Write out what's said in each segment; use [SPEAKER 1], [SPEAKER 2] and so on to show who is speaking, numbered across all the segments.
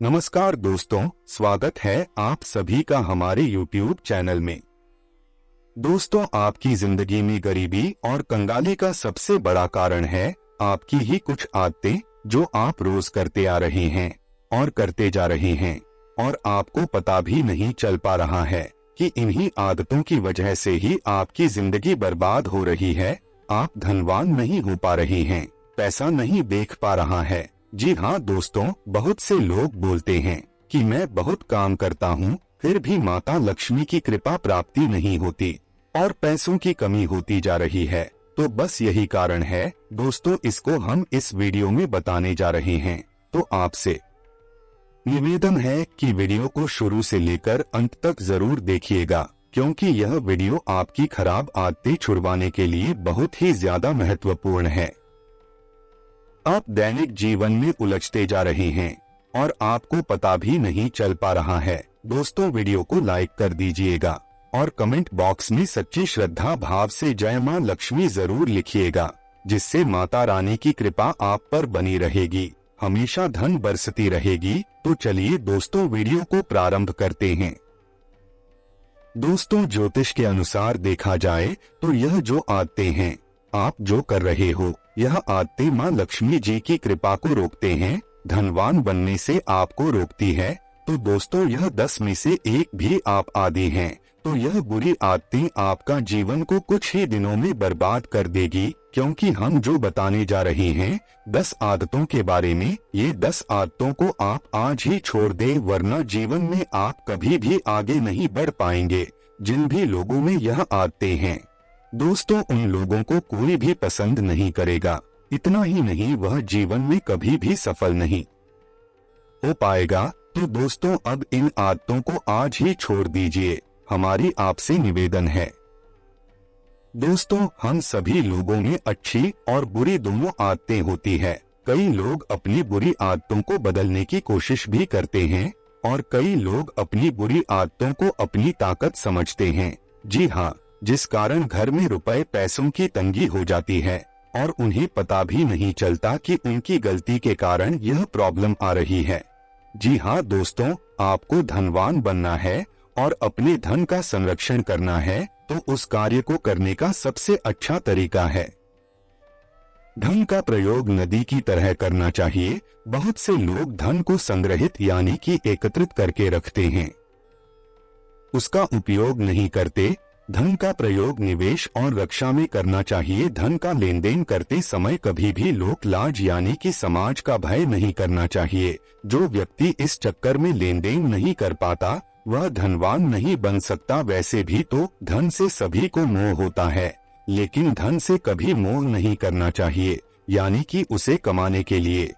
[SPEAKER 1] नमस्कार दोस्तों, स्वागत है आप सभी का हमारे YouTube चैनल में। दोस्तों, आपकी जिंदगी में गरीबी और कंगाली का सबसे बड़ा कारण है आपकी ही कुछ आदतें जो आप रोज करते आ रहे हैं और करते जा रहे हैं और आपको पता भी नहीं चल पा रहा है कि इन्हीं आदतों की वजह से ही आपकी जिंदगी बर्बाद हो रही है। आप धनवान नहीं हो पा रहे हैं, पैसा नहीं देख पा रहा है। जी हाँ दोस्तों, बहुत से लोग बोलते हैं कि मैं बहुत काम करता हूँ, फिर भी माता लक्ष्मी की कृपा प्राप्ति नहीं होती और पैसों की कमी होती जा रही है। तो बस यही कारण है दोस्तों, इसको हम इस वीडियो में बताने जा रहे हैं। तो आपसे निवेदन है कि वीडियो को शुरू से लेकर अंत तक जरूर देखिएगा, क्योंकि यह वीडियो आपकी खराब आदतें छुड़वाने के लिए बहुत ही ज्यादा महत्वपूर्ण है। आप दैनिक जीवन में उलझते जा रहे हैं और आपको पता भी नहीं चल पा रहा है। दोस्तों, वीडियो को लाइक कर दीजिएगा और कमेंट बॉक्स में सच्ची श्रद्धा भाव से जय मां लक्ष्मी जरूर लिखिएगा, जिससे माता रानी की कृपा आप पर बनी रहेगी, हमेशा धन बरसती रहेगी। तो चलिए दोस्तों, वीडियो को प्रारंभ करते हैं। दोस्तों, ज्योतिष के अनुसार देखा जाए तो यह जो आदतें हैं आप जो कर रहे हो, यह आदतें माँ लक्ष्मी जी की कृपा को रोकते हैं, धनवान बनने से आपको रोकती है। तो दोस्तों, यह 10 में से एक भी आप आदि हैं, तो यह बुरी आदतें आपका जीवन को कुछ ही दिनों में बर्बाद कर देगी। क्योंकि हम जो बताने जा रहे हैं 10 आदतों के बारे में, ये 10 आदतों को आप आज ही छोड़ दें, वरना जीवन में आप कभी भी आगे नहीं बढ़ पाएंगे। जिन भी लोगों में यह आदतें हैं दोस्तों, उन लोगों को कोई भी पसंद नहीं करेगा। इतना ही नहीं, वह जीवन में कभी भी सफल नहीं हो पाएगा। तो दोस्तों, अब इन आदतों को आज ही छोड़ दीजिए, हमारी आपसे निवेदन है। दोस्तों, हम सभी लोगों में अच्छी और बुरी दोनों आदतें होती है। कई लोग अपनी बुरी आदतों को बदलने की कोशिश भी करते हैं और कई लोग अपनी बुरी आदतों को अपनी ताकत समझते हैं। जी हाँ, जिस कारण घर में रुपए पैसों की तंगी हो जाती है और उन्हें पता भी नहीं चलता कि उनकी गलती के कारण यह प्रॉब्लम आ रही है। जी हाँ दोस्तों, आपको धनवान बनना है और अपने धन का संरक्षण करना है, तो उस कार्य को करने का सबसे अच्छा तरीका है धन का प्रयोग नदी की तरह करना चाहिए। बहुत से लोग धन को संग्रहित यानी कि एकत्रित करके रखते हैं, उसका उपयोग नहीं करते। धन का प्रयोग निवेश और रक्षा में करना चाहिए। धन का लेन देन करते समय कभी भी लोक लाज यानी कि समाज का भय नहीं करना चाहिए। जो व्यक्ति इस चक्कर में लेन देन नहीं कर पाता वह धनवान नहीं बन सकता। वैसे भी तो धन से सभी को मोह होता है, लेकिन धन से कभी मोह नहीं करना चाहिए, यानी कि उसे कमाने के लिए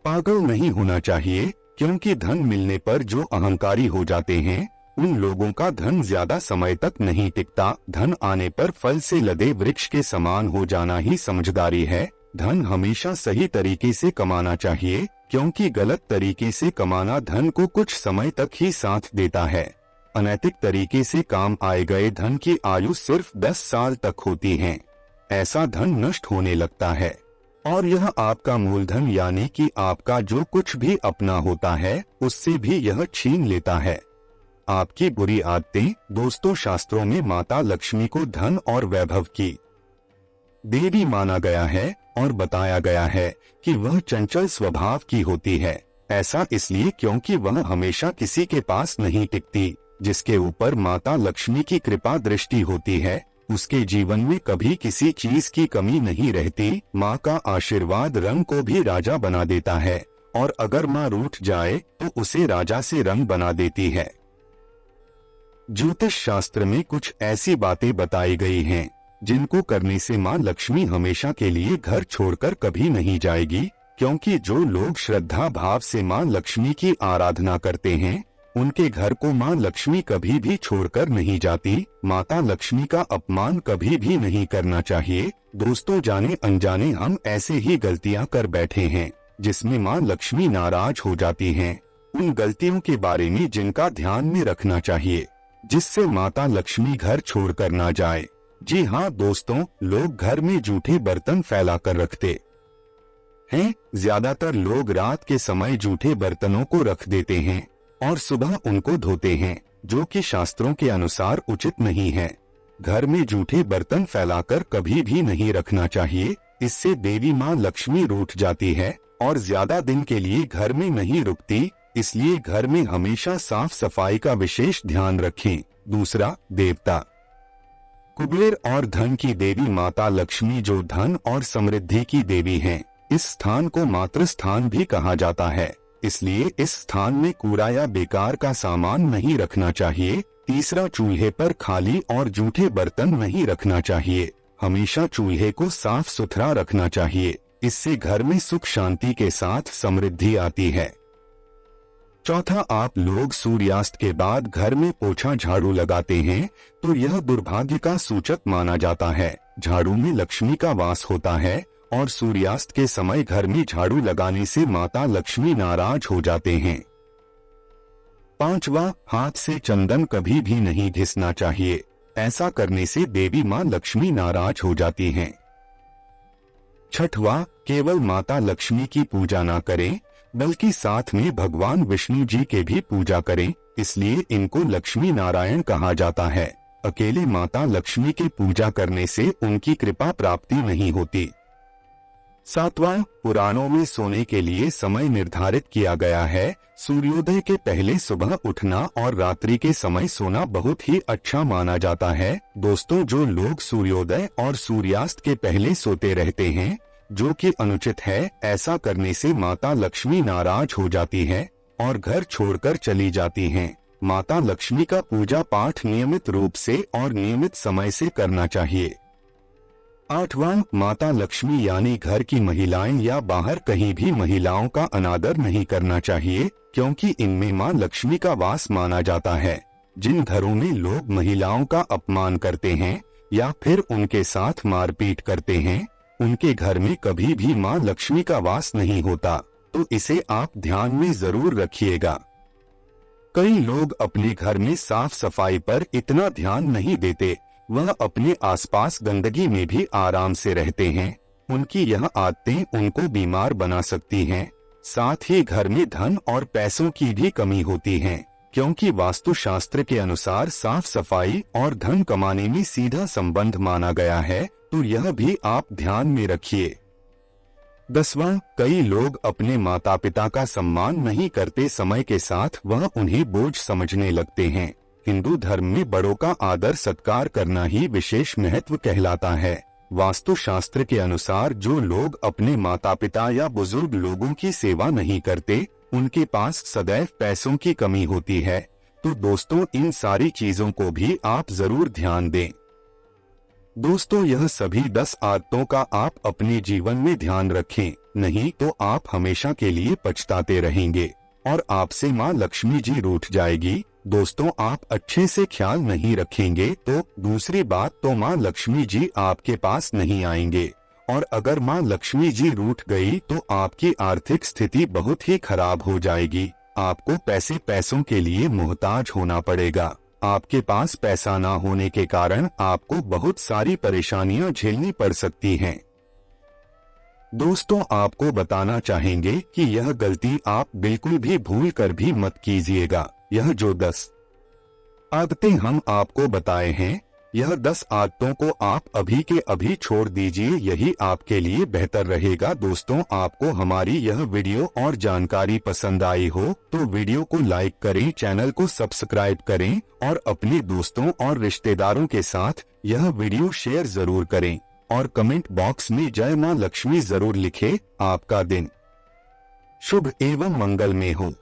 [SPEAKER 1] पागल नहीं होना चाहिए। क्योंकि धन मिलने पर जो अहंकारी हो जाते हैं उन लोगों का धन ज्यादा समय तक नहीं टिकता। धन आने पर फल से लदे वृक्ष के समान हो जाना ही समझदारी है। धन हमेशा सही तरीके से कमाना चाहिए, क्योंकि गलत तरीके से कमाना धन को कुछ समय तक ही साथ देता है। अनैतिक तरीके से काम आए गए धन की आयु सिर्फ 10 साल तक होती है। ऐसा धन नष्ट होने लगता है और यह आपका मूलधन यानी कि आपका जो कुछ भी अपना होता है उससे भी यह छीन लेता है। आपकी बुरी आदतें दोस्तों, शास्त्रों में माता लक्ष्मी को धन और वैभव की देवी माना गया है और बताया गया है कि वह चंचल स्वभाव की होती है। ऐसा इसलिए क्योंकि वह हमेशा किसी के पास नहीं टिकती। जिसके ऊपर माता लक्ष्मी की कृपा दृष्टि होती है उसके जीवन में कभी किसी चीज की कमी नहीं रहती। माँ का आशीर्वाद रंग को भी राजा बना देता है और अगर माँ रूठ जाए तो उसे राजा से रंग बना देती है। ज्योतिष शास्त्र में कुछ ऐसी बातें बताई गई हैं जिनको करने से माँ लक्ष्मी हमेशा के लिए घर छोड़कर कभी नहीं जाएगी। क्योंकि जो लोग श्रद्धा भाव से माँ लक्ष्मी की आराधना करते हैं उनके घर को माँ लक्ष्मी कभी भी छोड़कर नहीं जाती। माता लक्ष्मी का अपमान कभी भी नहीं करना चाहिए। दोस्तों, जाने अनजाने हम ऐसे ही गलतियाँ कर बैठे हैं जिसमें माँ लक्ष्मी नाराज हो जाती हैं। उन गलतियों के बारे में जिनका ध्यान में रखना चाहिए, जिससे माता लक्ष्मी घर छोड़कर ना जाए। जी हाँ दोस्तों, लोग घर में जूठे बर्तन फैला कर रखते हैं। ज्यादातर लोग रात के समय जूठे बर्तनों को रख देते हैं और सुबह उनको धोते हैं, जो कि शास्त्रों के अनुसार उचित नहीं है। घर में जूठे बर्तन फैलाकर कभी भी नहीं रखना चाहिए, इससे देवी माँ लक्ष्मी रूठ जाती है और ज्यादा दिन के लिए घर में नहीं रुकती। इसलिए घर में हमेशा साफ सफाई का विशेष ध्यान रखें। दूसरा, देवता। कुबेर और धन की देवी माता लक्ष्मी, जो धन और समृद्धि की देवी हैं, इस स्थान को मातृ स्थान भी कहा जाता है। इसलिए इस स्थान में कूड़ा या बेकार का सामान नहीं रखना चाहिए। तीसरा, चूल्हे पर खाली और जूठे बर्तन नहीं रखना चाहिए। हमेशा चूल्हे को साफ सुथरा रखना चाहिए, इससे घर में सुख शांति के साथ समृद्धि आती है। चौथा, आप लोग सूर्यास्त के बाद घर में पोछा झाड़ू लगाते हैं तो यह दुर्भाग्य का सूचक माना जाता है। झाड़ू में लक्ष्मी का वास होता है और सूर्यास्त के समय घर में झाड़ू लगाने से माता लक्ष्मी नाराज हो जाते हैं। पांचवा, हाथ से चंदन कभी भी नहीं घिसना चाहिए। ऐसा करने से देवी मां लक्ष्मी नाराज हो जाती हैं। छठवां, केवल माता लक्ष्मी की पूजा ना करें बल्कि साथ में भगवान विष्णु जी के भी पूजा करें, इसलिए इनको लक्ष्मी नारायण कहा जाता है। अकेले माता लक्ष्मी की पूजा करने से उनकी कृपा प्राप्ति नहीं होती। सातवां, पुराणों में सोने के लिए समय निर्धारित किया गया है। सूर्योदय के पहले सुबह उठना और रात्रि के समय सोना बहुत ही अच्छा माना जाता है। दोस्तों, जो लोग सूर्योदय और सूर्यास्त के पहले सोते रहते हैं, जो कि अनुचित है, ऐसा करने से माता लक्ष्मी नाराज हो जाती है और घर छोड़कर चली जाती हैं। माता लक्ष्मी का पूजा पाठ नियमित रूप से और नियमित समय से करना चाहिए। आठवां, माता लक्ष्मी यानी घर की महिलाएं या बाहर कहीं भी महिलाओं का अनादर नहीं करना चाहिए, क्योंकि इनमें मां लक्ष्मी का वास माना जाता है। जिन घरों में लोग महिलाओं का अपमान करते हैं या फिर उनके साथ मारपीट करते हैं, उनके घर में कभी भी मां लक्ष्मी का वास नहीं होता, तो इसे आप ध्यान में जरूर रखिएगा। कई लोग अपने घर में साफ सफाई पर इतना ध्यान नहीं देते, वह अपने आसपास गंदगी में भी आराम से रहते हैं। उनकी यह आदतें उनको बीमार बना सकती हैं। साथ ही घर में धन और पैसों की भी कमी होती है, क्योंकि वास्तुशास्त्र के अनुसार साफ सफाई और धन कमाने में सीधा संबंध माना गया है, तो यह भी आप ध्यान में रखिए। 10वां, कई लोग अपने माता पिता का सम्मान नहीं करते, समय के साथ वह उन्हें बोझ समझने लगते हैं। हिंदू धर्म में बड़ों का आदर सत्कार करना ही विशेष महत्व कहलाता है। वास्तुशास्त्र के अनुसार जो लोग अपने माता पिता या बुजुर्ग लोगों की सेवा नहीं करते, उनके पास सदैव पैसों की कमी होती है। तो दोस्तों, इन सारी चीजों को भी आप जरूर ध्यान दें। दोस्तों, यह सभी 10 आदतों का आप अपने जीवन में ध्यान रखें, नहीं तो आप हमेशा के लिए पछताते रहेंगे और आपसे मां लक्ष्मी जी रूठ जाएगी। दोस्तों, आप अच्छे से ख्याल नहीं रखेंगे तो दूसरी बात तो मां लक्ष्मी जी आपके पास नहीं आएंगे, और अगर मां लक्ष्मी जी रूठ गई तो आपकी आर्थिक स्थिति बहुत ही खराब हो जाएगी। आपको पैसों के लिए मोहताज होना पड़ेगा। आपके पास पैसा ना होने के कारण आपको बहुत सारी परेशानियां झेलनी पड़ सकती हैं। दोस्तों, आपको बताना चाहेंगे कि यह गलती आप बिल्कुल भी भूल कर भी मत कीजिएगा। यह जो 10 आदतें हम आपको बताए हैं, यह 10 आदतों को आप अभी के अभी छोड़ दीजिए, यही आपके लिए बेहतर रहेगा। दोस्तों, आपको हमारी यह वीडियो और जानकारी पसंद आई हो तो वीडियो को लाइक करें, चैनल को सब्सक्राइब करें और अपने दोस्तों और रिश्तेदारों के साथ यह वीडियो शेयर जरूर करें और कमेंट बॉक्स में जय मां लक्ष्मी जरूर लिखें। आपका दिन शुभ एवं मंगलमय हो।